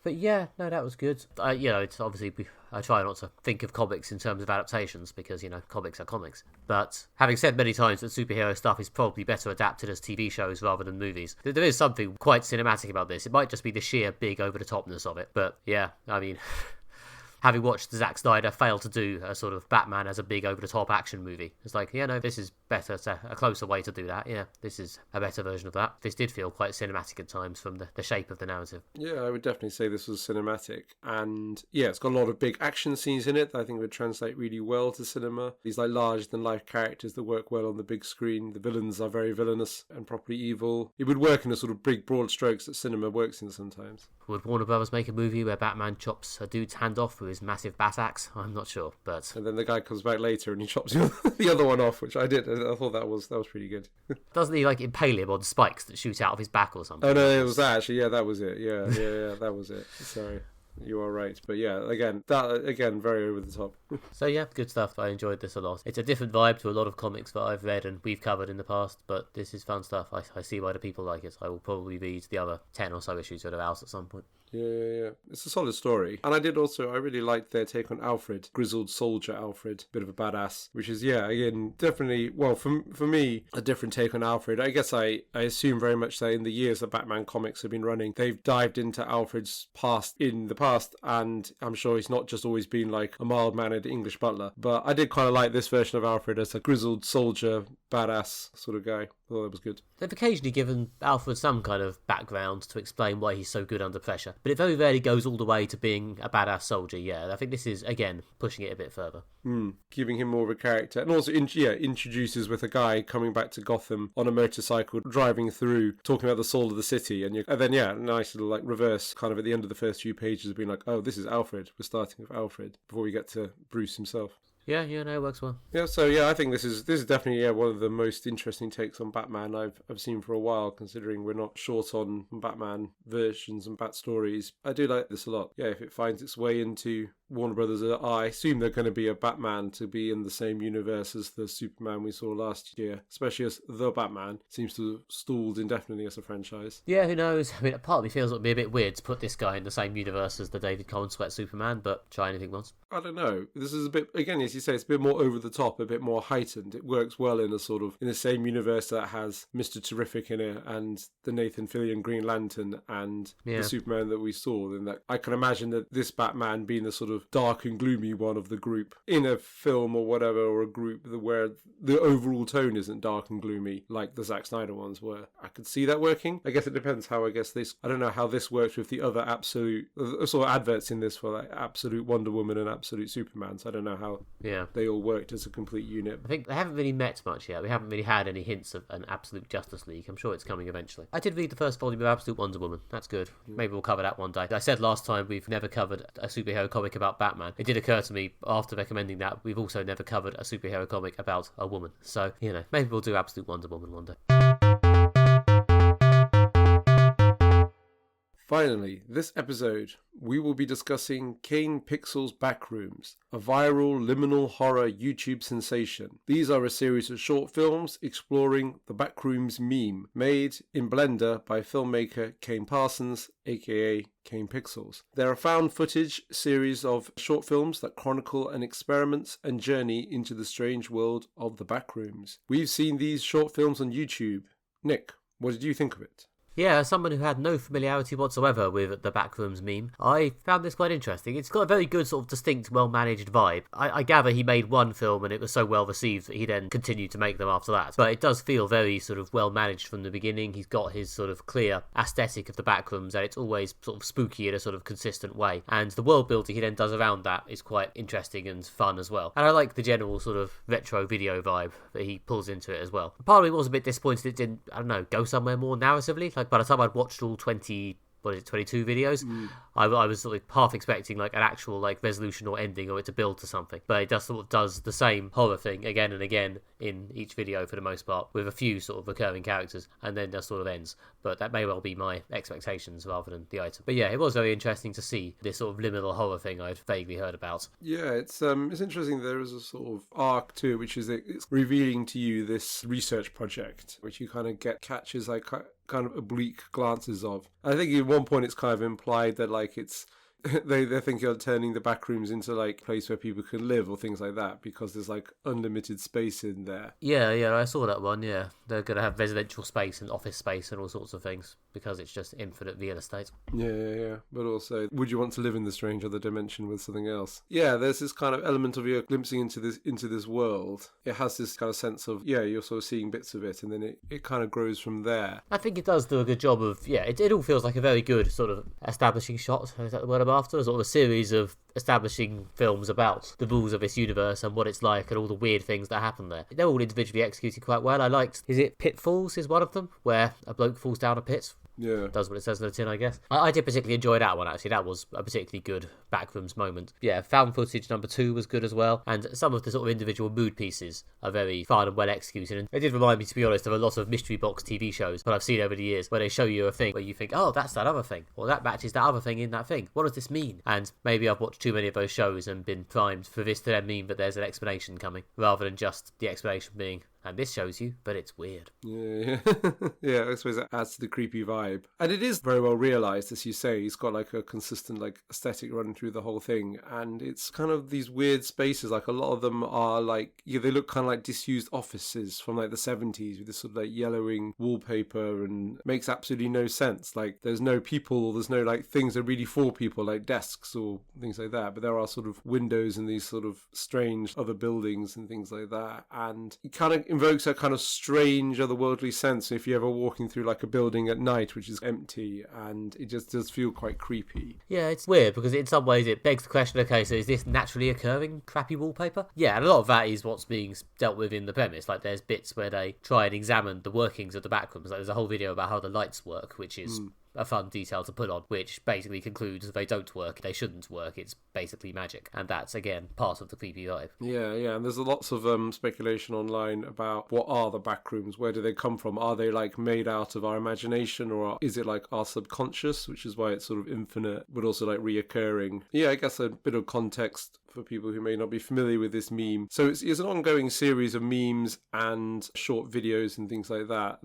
But no, that was good. It's obviously, I try not to think of comics in terms of adaptations because comics are comics, but having said many times that superhero stuff is probably better adapted as TV shows rather than movies, there is something quite cinematic about this. It might just be the sheer big over-the-topness of it, but I mean having watched Zack Snyder fail to do a sort of Batman as a big over-the-top action movie, it's like, this is better, a closer way to do that. This is a better version of that. This did feel quite cinematic at times from the shape of the narrative. I would definitely say this was cinematic, and it's got a lot of big action scenes in it that I think would translate really well to cinema. These like larger-than-life characters that work well on the big screen. The villains are very villainous and properly evil. It would work in a sort of big, broad strokes that cinema works in sometimes. Would Warner Brothers make a movie where Batman chops a dude's hand off with his massive bat axe? I'm not sure, but... And then the guy comes back later and he chops the otother one off, which I did. I thought that was pretty good. Doesn't he, like, impale him on spikes that shoot out of his back or something? Oh, no, it was that, actually. Yeah, that was it. Yeah, that was it. Sorry. You are right. But again, very over the top. So good stuff. I enjoyed this a lot. It's a different vibe to a lot of comics that I've read and we've covered in the past, but this is fun stuff. I see why the people like it. I will probably read the other 10 or so issues that are out at some point. Yeah. It's a solid story. And I really liked their take on Alfred, grizzled soldier Alfred, bit of a badass, which is, again, definitely, well, for me, a different take on Alfred. I guess I assume very much that in the years that Batman comics have been running, they've dived into Alfred's past in the past, and I'm sure he's not just always been like a mild-mannered English butler. But I did kind of like this version of Alfred as a grizzled soldier, badass sort of guy. I thought that was good. They've occasionally given Alfred some kind of background to explain why he's so good under pressure, but it very rarely goes all the way to being a badass soldier. I think this is, again, pushing it a bit further. Giving him more of a character, and also introduces with a guy coming back to Gotham on a motorcycle, driving through, talking about the soul of the city, and then a nice little like reverse kind of at the end of the first few pages of being like, oh, this is Alfred. We're starting with Alfred before we get to Bruce himself. It works well. I think this is definitely one of the most interesting takes on Batman I've seen for a while, considering we're not short on Batman versions and Bat stories. I do like this a lot. If it finds its way into Warner Brothers I assume they're going to be a Batman to be in the same universe as the Superman we saw last year, especially as the Batman seems to have stalled indefinitely as a franchise. Yeah, who knows? I mean, part of me feels it would be a bit weird to put this guy in the same universe as the David Cornsweet Superman, but try anything once. I don't know. This is a bit, again, as you say, it's a bit more over the top, a bit more heightened. It works well in a sort of, in the same universe that has Mr. Terrific in it and the Nathan Fillion Green Lantern and the Superman that we saw. Then that I can imagine that this Batman being the sort of dark and gloomy one of the group in a film or whatever, or a group where the overall tone isn't dark and gloomy like the Zack Snyder ones were. I could see that working. I guess it depends how, I don't know how this works with the other absolute, sort of adverts in this for like absolute Wonder Woman and absolute Superman, so I don't know how they all worked as a complete unit. I think they haven't really met much yet. We haven't really had any hints of an absolute Justice League. I'm sure it's coming eventually. I did read the first volume of Absolute Wonder Woman. That's good. Maybe we'll cover that one day. I said last time we've never covered a superhero comic about Batman. It did occur to me after recommending that we've also never covered a superhero comic about a woman. So, maybe we'll do Absolute Wonder Woman one day. Finally, this episode, we will be discussing Kane PIxels Backrooms, a viral liminal horror YouTube sensation. These are a series of short films exploring the Backrooms meme, made in Blender by filmmaker Kane Parsons, aka Kane PIxels. They're a found footage series of short films that chronicle an experiment and journey into the strange world of the Backrooms. We've seen these short films on YouTube. Nick, what did you think of it? Yeah, as someone who had no familiarity whatsoever with the Backrooms meme, I found this quite interesting. It's got a very good sort of distinct, well-managed vibe. I gather he made one film and it was so well-received that he then continued to make them after that. But it does feel very sort of well-managed from the beginning. He's got his sort of clear aesthetic of the Backrooms and it's always sort of spooky in a sort of consistent way. And the world building he then does around that is quite interesting and fun as well. And I like the general sort of retro video vibe that he pulls into it as well. Part of me was a bit disappointed it didn't, go somewhere more narratively. Like, by the time I'd watched all 22 videos, I was sort of half expecting like an actual like resolution or ending or it to build to something, but it just sort of does the same horror thing again and again in each video for the most part, with a few sort of recurring characters, and then just sort of ends. But that may well be my expectations rather than the item. But yeah, it was very interesting to see this sort of liminal horror thing I'd vaguely heard about. Yeah, it's interesting. There is a sort of arc to it, which is it's revealing to you this research project, which you kind of catches like kind of oblique glances of. I think at one point it's kind of implied that like it's they're thinking of turning the Backrooms into like a place where people can live or things like that because there's like unlimited space in there. Yeah, I saw that one. Yeah, they're going to have residential space and office space and all sorts of things because it's just infinite real estate. Yeah. But also, would you want to live in the strange other dimension with something else? Yeah, there's this kind of element of you glimpsing into this world. It has this kind of sense of, you're sort of seeing bits of it and then it kind of grows from there. I think it does do a good job of, it all feels like a very good sort of establishing shot. Is that the word I'm after? Sort of a series of establishing films about the rules of this universe and what it's like and all the weird things that happen there. They're all individually executed quite well. I liked, is it Pitfalls is one of them, where a bloke falls down a pit? Yeah. Does what it says in the tin, I guess. I did particularly enjoy that one, actually. That was a particularly good Backrooms moment. Yeah, found footage number 2 was good as well. And some of the sort of individual mood pieces are very fun and well executed. And it did remind me, to be honest, of a lot of mystery box TV shows that I've seen over the years where they show you a thing where you think, oh, that's that other thing. Or that matches that other thing in that thing. What does this mean? And maybe I've watched too many of those shows and been primed for this to then mean that there's an explanation coming, rather than just the explanation being, and this shows you, but it's weird. Yeah. Yeah, I suppose that adds to the creepy vibe. And it is very well realised, as you say. He's got like a consistent like aesthetic running through the whole thing. And it's kind of these weird spaces. Like a lot of them are like, they look kind of like disused offices from like the 70s with this sort of like yellowing wallpaper, and makes absolutely no sense. Like there's no people, there's no like things that are really for people, like desks or things like that. But there are sort of windows in these sort of strange other buildings and things like that. And it kind of invokes a kind of strange otherworldly sense if you're ever walking through like a building at night which is empty, and it just does feel quite creepy. Yeah, it's weird because in some ways it begs the question, okay, so is this naturally occurring crappy wallpaper? Yeah, and a lot of that is what's being dealt with in the premise. Like there's bits where they try and examine the workings of the Backrooms. Like there's a whole video about how the lights work, which is a fun detail to put on, which basically concludes they don't work, they shouldn't work, it's basically magic. And that's, again, part of the creepy vibe. Yeah, and there's lots of speculation online about what are the backrooms, where do they come from? Are they like made out of our imagination, or is it like our subconscious, which is why it's sort of infinite, but also like reoccurring? Yeah, I guess a bit of context for people who may not be familiar with this meme. So it's an ongoing series of memes and short videos and things like that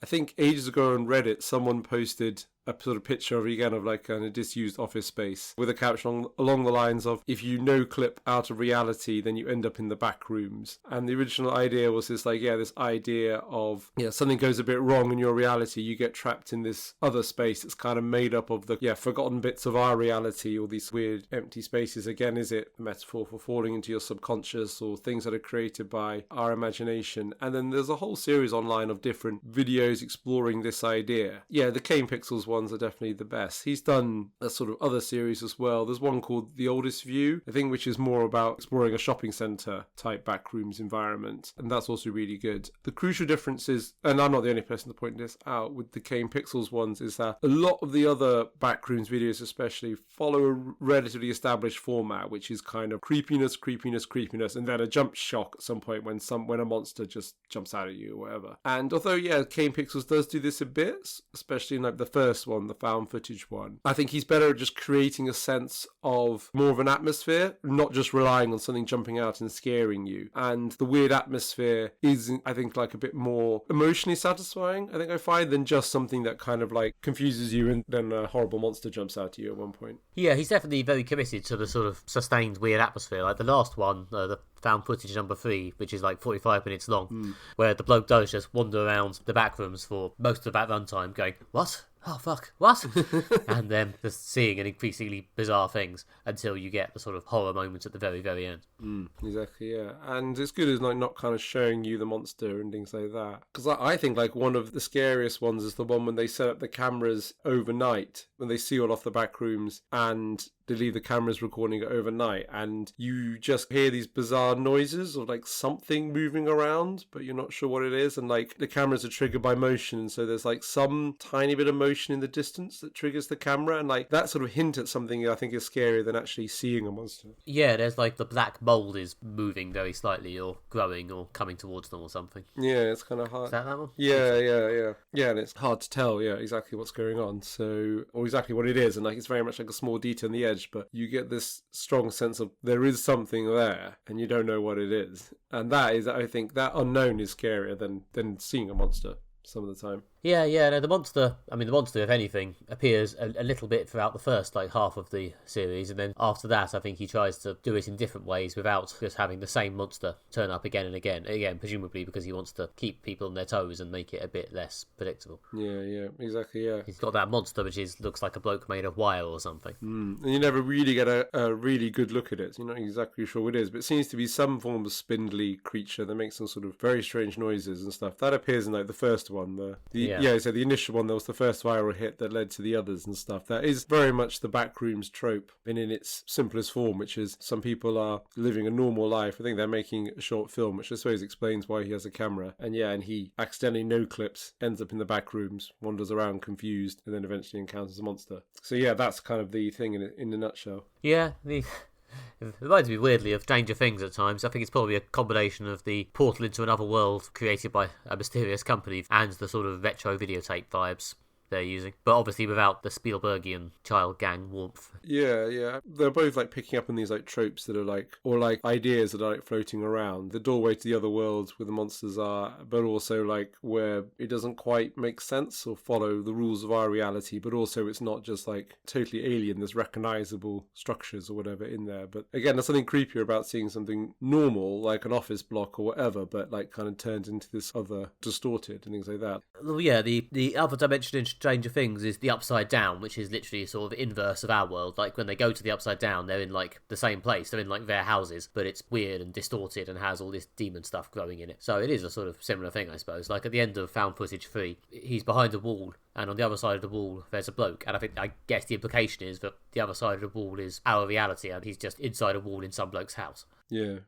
I think ages ago on Reddit, someone posted a sort of picture of, again, of like a disused office space with a caption along the lines of, if you no clip out of reality, then you end up in the back rooms. And the original idea was this idea of, something goes a bit wrong in your reality, you get trapped in this other space that's kind of made up of the forgotten bits of our reality, or these weird empty spaces. Again, is it a metaphor for falling into your subconscious, or things that are created by our imagination? And then there's a whole series online of different videos exploring this idea. The Kane PIxels ones are definitely the best. He's done a sort of other series as well. There's one called The Oldest View, I think, which is more about exploring a shopping centre type backrooms environment, and that's also really good. The crucial difference is, and I'm not the only person to point this out with the Kane PIxels ones, is that a lot of the other backrooms videos especially follow a relatively established format, which is kind of creepiness, and then a jump shock at some point when a monster just jumps out at you or whatever. And although Kane PIxels does do this a bit, especially in like the first one, the found footage one, I think he's better at just creating a sense of more of an atmosphere, not just relying on something jumping out and scaring you. And the weird atmosphere is, I think, like a bit more emotionally satisfying, I think I find, than just something that kind of like confuses you and then a horrible monster jumps out at you at one point. Yeah, he's definitely very committed to the sort of sustained weird atmosphere. Like the last one, the found footage number 3, which is like 45 minutes long, where the bloke does just wander around the back rooms for most of that runtime going, what? Oh, fuck, what? And then just seeing an increasingly bizarre things until you get the sort of horror moment at the very, very end. Exactly, yeah. And it's good as like not kind of showing you the monster and things like that. Because I think like one of the scariest ones is the one when they set up the cameras overnight, when they seal off the back rooms and they leave the cameras recording it overnight, and you just hear these bizarre noises of like something moving around, but you're not sure what it is. And like the cameras are triggered by motion, and so there's like some tiny bit of motion in the distance that triggers the camera, and like that sort of hint at something I think is scarier than actually seeing a monster. Yeah, there's like the black mold is moving very slightly, or growing, or coming towards them or something. Yeah, it's kind of hard. Is that one? Yeah, and it's hard to tell exactly what's going on, so, or exactly what it is, and like it's very much like a small detail on the edge, but you get this strong sense of there is something there and you don't know what it is. And that is, I think, that unknown is scarier than seeing a monster some of the time. No, the monster, if anything, appears a little bit throughout the first, like, half of the series, and then after that, I think he tries to do it in different ways without just having the same monster turn up again and again, presumably because he wants to keep people on their toes and make it a bit less predictable. Yeah, exactly, yeah. He's got that monster which looks like a bloke made of wire or something. And you never really get a really good look at it, so you're not exactly sure what it is, but it seems to be some form of spindly creature that makes some sort of very strange noises and stuff. That appears in, like, the first one, so the initial one, that was the first viral hit that led to the others and stuff. That is very much the Backrooms trope, and in its simplest form, which is some people are living a normal life. I think they're making a short film, which I suppose explains why he has a camera. And he accidentally no-clips, ends up in the Backrooms, wanders around confused, and then eventually encounters a monster. So that's kind of the thing in a nutshell. Yeah, it reminds me weirdly of Stranger Things at times. I think it's probably a combination of the portal into another world created by a mysterious company and the sort of retro videotape vibes they're using, but obviously without the Spielbergian child gang warmth. Yeah. They're both like picking up on these like tropes that are like, or like ideas that are like floating around. The doorway to the other world where the monsters are, but also like where it doesn't quite make sense or follow the rules of our reality, but also it's not just like totally alien. There's recognizable structures or whatever in there. But again, there's something creepier about seeing something normal, like an office block or whatever, but like kind of turned into this other distorted and things like that. Well, yeah, the other dimension in Stranger Things is the Upside Down, which is literally sort of inverse of our world. Like when they go to the Upside Down, they're in like the same place. They're in like their houses, but it's weird and distorted and has all this demon stuff growing in it. So it is a sort of similar thing, I suppose. Like at the end of Found Footage 3, he's behind a wall, and on the other side of the wall there's a bloke, and I guess the implication is that the other side of the wall is our reality and he's just inside a wall in some bloke's house. Yeah.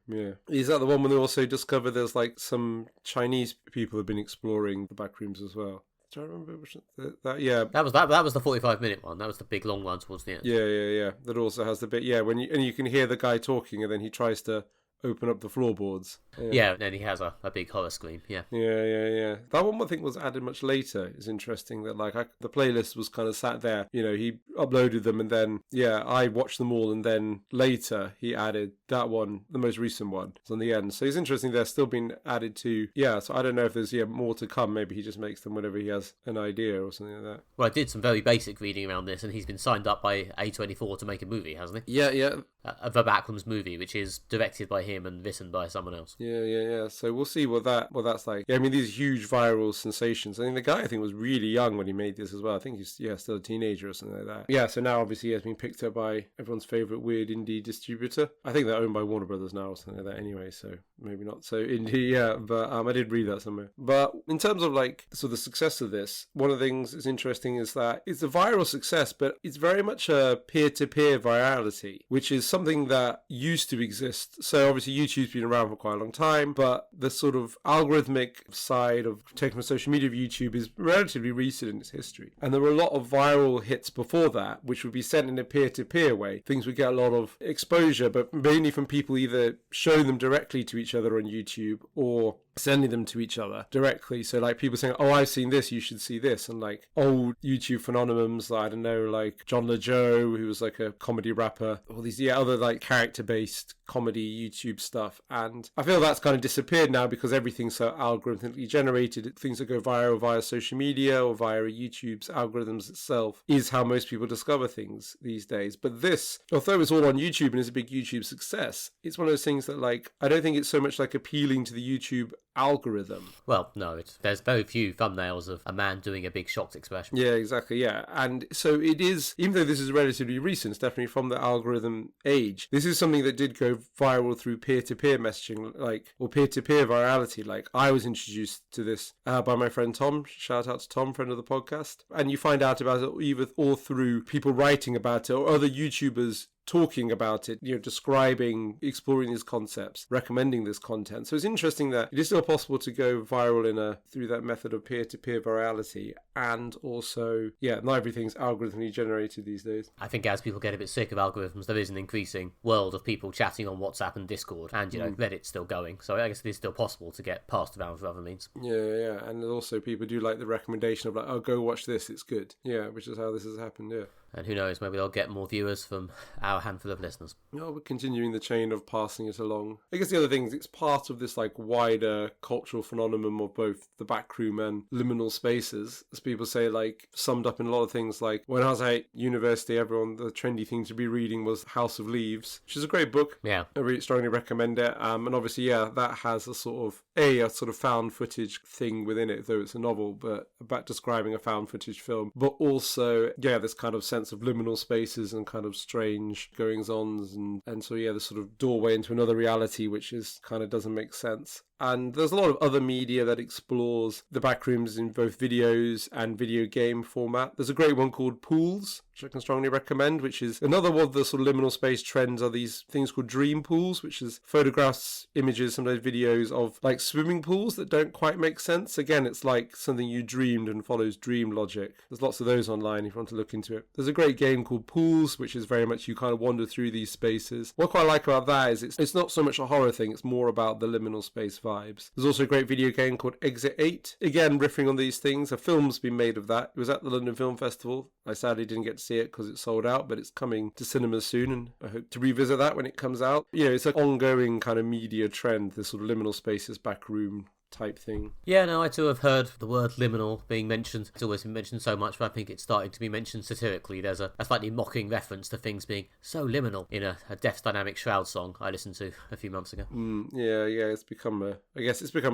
Is that the one when they also discover there's like some Chinese people have been exploring the Backrooms as well? Do I remember which that? Yeah. That was the 45-minute one. That was the big long one towards the end. Yeah. That also has the bit, when you can hear the guy talking, and then he tries to open up the floorboards. Yeah, and then he has a big horror scream. Yeah. That one I think was added much later. It's interesting that the playlist was kind of sat there. He uploaded them, and then I watched them all, and then later he added that one, the most recent one, it's on the end. So it's interesting they're still being added to. So I don't know if there's more to come. Maybe he just makes them whenever he has an idea or something like that. Well, I did some very basic reading around this, and he's been signed up by A24 to make a movie, hasn't he? Yeah. The Backrooms movie, which is directed by him and written by someone else. Yeah. So we'll see what that's like. Yeah, I mean, these huge viral sensations. I mean, the guy I think was really young when he made this as well. I think he's still a teenager or something like that. Yeah, so now obviously he has been picked up by everyone's favourite weird indie distributor. I think they're owned by Warner Brothers now or something like that anyway, so maybe not so indie, but I did read that somewhere. But in terms of the success of this, one of the things that's interesting is that it's a viral success, but it's very much a peer-to-peer virality, which is something that used to exist. So obviously YouTube's been around for quite a long time, but the sort of algorithmic side of taking from social media of YouTube is relatively recent in its history. And there were a lot of viral hits before that, which would be sent in a peer-to-peer way. Things would get a lot of exposure, but mainly from people either showing them directly to each other on YouTube or sending them to each other directly. So people saying, oh, I've seen this, you should see this. And old YouTube phenomenons, I don't know, like John LeJoe, who was a comedy rapper, all these other character-based comedy YouTube stuff. And I feel that's kind of disappeared now because everything's so algorithmically generated. Things that go viral via social media or via YouTube's algorithms itself is how most people discover things these days. But this, although it's all on YouTube and is a big YouTube success, it's one of those things that I don't think it's so much appealing to the YouTube algorithm. Well, no, there's very few thumbnails of a man doing a big shocked expression. Yeah, exactly, yeah. And so it is, even though this is relatively recent, it's definitely from the algorithm age, this is something that did go viral through peer-to-peer messaging, or peer-to-peer virality. I was introduced to this by my friend Tom. Shout out to Tom, friend of the podcast. And you find out about it either or through people writing about it or other YouTubers talking about it, describing, exploring these concepts, recommending this content. So it's interesting that it is still possible to go viral through that method of peer-to-peer virality, and also, not everything's algorithmically generated these days. I think as people get a bit sick of algorithms, there is an increasing world of people chatting on WhatsApp and Discord, and Reddit's still going. So I guess it is still possible to get passed around through other means. Yeah, and also people do like the recommendation of oh, go watch this, it's good. Yeah, which is how this has happened. Yeah. And who knows, maybe they'll get more viewers from our handful of listeners. We're continuing the chain of passing it along. I guess the other thing is it's part of this wider cultural phenomenon of both the backroom and liminal spaces. As people say, summed up in a lot of things, when I was at university, the trendy thing to be reading was House of Leaves, which is a great book. Yeah. I really strongly recommend it. And obviously, that has a sort of found footage thing within it, though it's a novel, but about describing a found footage film. But also, this kind of sense of liminal spaces and kind of strange goings-ons, and so the sort of doorway into another reality, which is kind of doesn't make sense. And there's a lot of other media that explores the backrooms in both videos and video game format. There's a great one called Pools, which I can strongly recommend, which is another one of the sort of liminal space trends are these things called dream pools, which is photographs, images, sometimes videos of swimming pools that don't quite make sense. Again, it's something you dreamed and follows dream logic. There's lots of those online if you want to look into it. There's a great game called Pools, which is very much you kind of wander through these spaces. What I quite like about that is it's not so much a horror thing, it's more about the liminal space vibes. There's also a great video game called Exit 8. Again, riffing on these things. A film's been made of that. It was at the London Film Festival. I sadly didn't get to see it because it's sold out, but it's coming to cinemas soon, and I hope to revisit that when it comes out. It's an ongoing kind of media trend, this sort of liminal spaces, backroom type thing. Yeah, no, I too have heard the word liminal being mentioned. It's always been mentioned so much, but I think it's starting to be mentioned satirically. There's a slightly mocking reference to things being so liminal in a Death Dynamic Shroud song I listened to a few months ago. It's become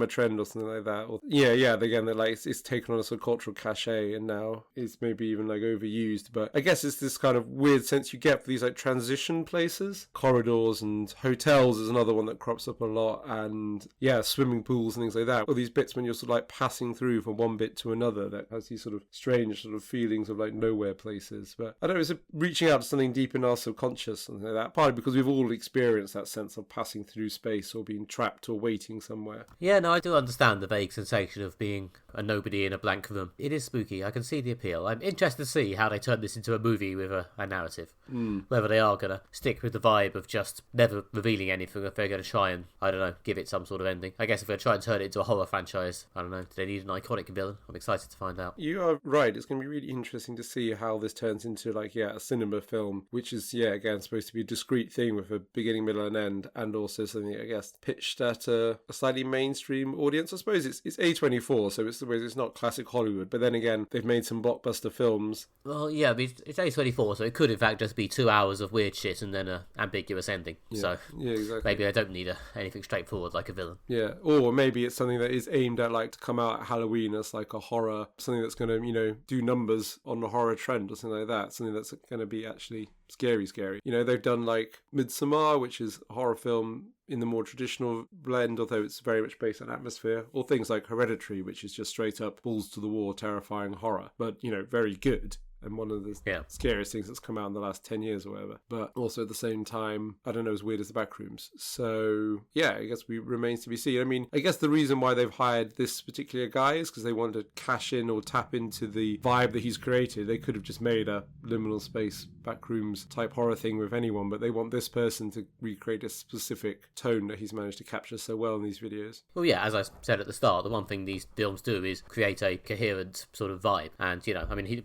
a trend or something like that. Or, again, it's taken on a sort of cultural cachet, and now it's maybe even overused. But I guess it's this kind of weird sense you get for these transition places. Corridors and hotels is another one that crops up a lot, and swimming pools and things like that, or these bits when you're sort of like passing through from one bit to another that has these sort of strange sort of feelings of like nowhere places. But I don't know, it's reaching out to something deep in our subconscious, something like that, partly because we've all experienced that sense of passing through space or being trapped or waiting somewhere. Yeah, no, I do understand the vague sensation of being a nobody in a blank room. It is spooky. I can see the appeal. I'm interested to see how they turn this into a movie with a narrative. Whether they are going to stick with the vibe of just never revealing anything, if they're going to try and, I don't know, give it some sort of ending. I guess if they're trying to turn it into a horror franchise, I don't know, do they need an iconic villain? I'm excited to find out. You are right. It's going to be really interesting to see how this turns into, like, a cinema film, which is, again, supposed to be a discrete thing with a beginning, middle, and end, and also something, I guess, pitched at a slightly mainstream audience. I suppose it's A24, so it's not classic Hollywood, but then again, they've made some blockbuster films. Well, yeah, it's A24, so it could in fact just be 2 hours of weird shit and then an ambiguous ending. Yeah. So Exactly. maybe they don't need anything straightforward like a villain. Yeah, or maybe it's something that is aimed at, like, to come out at Halloween as like a horror, something that's going to, do numbers on the horror trend or something like that, something that's going to be actually scary. They've done like Midsommar, which is a horror film in the more traditional blend, although it's very much based on atmosphere, or things like Hereditary, which is just straight up balls to the wall, terrifying horror, but, very good. And one of the scariest things that's come out in the last 10 years or whatever. But also at the same time, I don't know, as weird as the Backrooms. So, I guess remains to be seen. I mean, I guess the reason why they've hired this particular guy is because they wanted to cash in or tap into the vibe that he's created. They could have just made a liminal space Backrooms type horror thing with anyone, but they want this person to recreate a specific tone that he's managed to capture so well in these videos. Well, yeah, as I said at the start, the one thing these films do is create a coherent sort of vibe. And,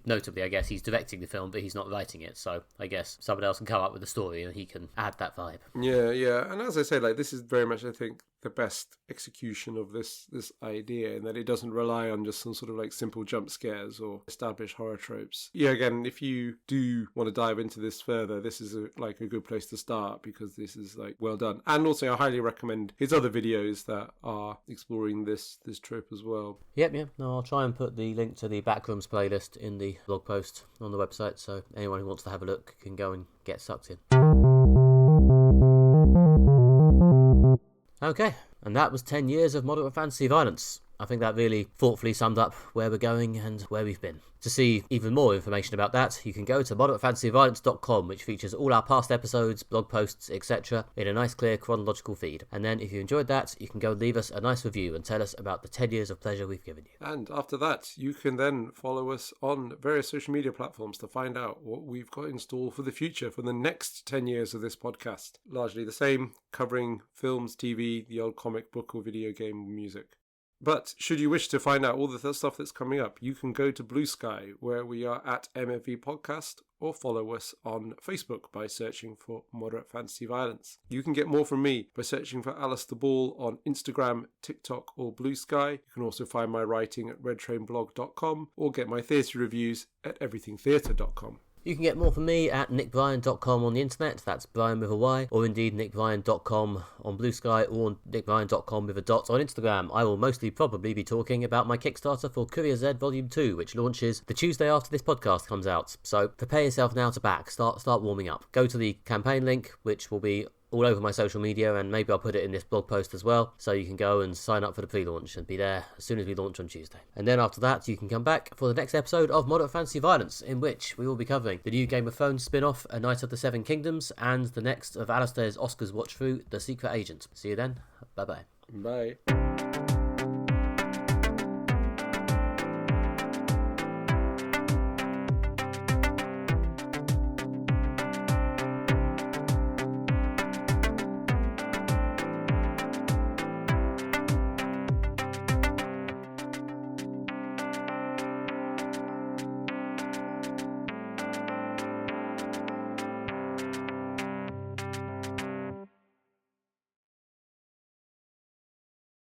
notably, I guess he's directing the film, but he's not writing it. So I guess someone else can come up with the story and he can add that vibe. Yeah. And as I say, like, this is very much, I think, the best execution of this idea, in that it doesn't rely on just some sort of like simple jump scares or established horror tropes. Again, if you do want to dive into this further, this is a good place to start, because this is like well done. And also I highly recommend his other videos that are exploring this trope as well. Yep. No, I'll try and put the link to the Backrooms playlist in the blog post on the website, so anyone who wants to have a look can go and get sucked in. Okay, and that was 10 years of moderate fantasy violence. I think that really thoughtfully summed up where we're going and where we've been. To see even more information about that, you can go to moderatefantasyviolence.com, which features all our past episodes, blog posts, etc. in a nice clear chronological feed. And then if you enjoyed that, you can go and leave us a nice review and tell us about the 10 years of pleasure we've given you. And after that, you can then follow us on various social media platforms to find out what we've got in store for the future, for the next 10 years of this podcast. Largely the same, covering films, TV, the old comic book or video game music. But should you wish to find out all the stuff that's coming up, you can go to Blue Sky, where we are at MFV Podcast, or follow us on Facebook by searching for Moderate Fantasy Violence. You can get more from me by searching for Alastair Ball on Instagram, TikTok, or Blue Sky. You can also find my writing at redtrainblog.com, or get my theatre reviews at everythingtheatre.com. You can get more from me at nickbryan.com on the internet, that's Brian with a Y, or indeed nickbryan.com on Blue Sky, or nickbryan.com with a dot on Instagram. I will mostly probably be talking about my Kickstarter for Courier Z Volume 2, which launches the Tuesday after this podcast comes out. So prepare yourself now to back, start warming up. Go to the campaign link, which will be all over my social media, and maybe I'll put it in this blog post as well, so you can go and sign up for the pre-launch and be there as soon as we launch on Tuesday. And then after that, you can come back for the next episode of Moderate Fantasy Violence, in which we will be covering the new Game of Thrones spin-off, A Knight of the Seven Kingdoms, and the next of Alastair's Oscars watch-through, The Secret Agent. See you then. Bye-bye. Bye.